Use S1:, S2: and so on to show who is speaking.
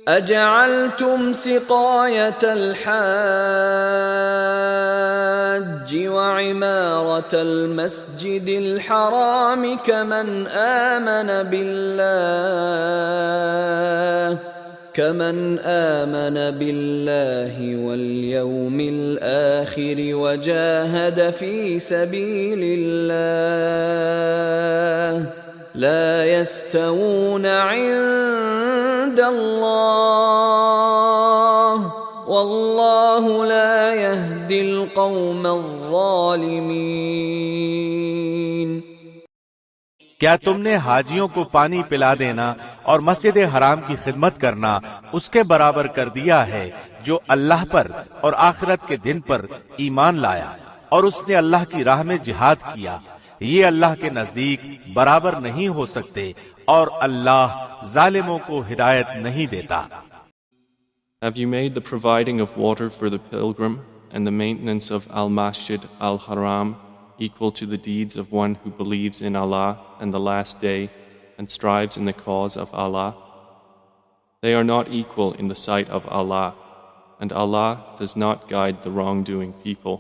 S1: أجعلتم سقاية الحاج وعمارة المسجد الحرام كمن آمن بالله واليوم الآخر وجاهد في سبيل الله لا يستوون عند الله والله لا يهدي القوم الظالمين۔
S2: کیا تم نے حاجیوں کو پانی پلا دینا اور مسجد حرام کی خدمت کرنا اس کے برابر کر دیا ہے جو اللہ پر اور آخرت کے دن پر ایمان لایا اور اس نے اللہ کی راہ میں جہاد کیا؟ یہ اللہ کے نزدیک برابر نہیں ہو سکتے اور اللہ ظالموں کو ہدایت نہیں دیتا۔
S3: Have you made the providing of water for the pilgrim and the maintenance of al-Masjid, al-Haram equal to the deeds of one who believes in Allah and the last day and strives in the cause of Allah? They are not equal in the sight of Allah, and Allah does not guide the wrongdoing people.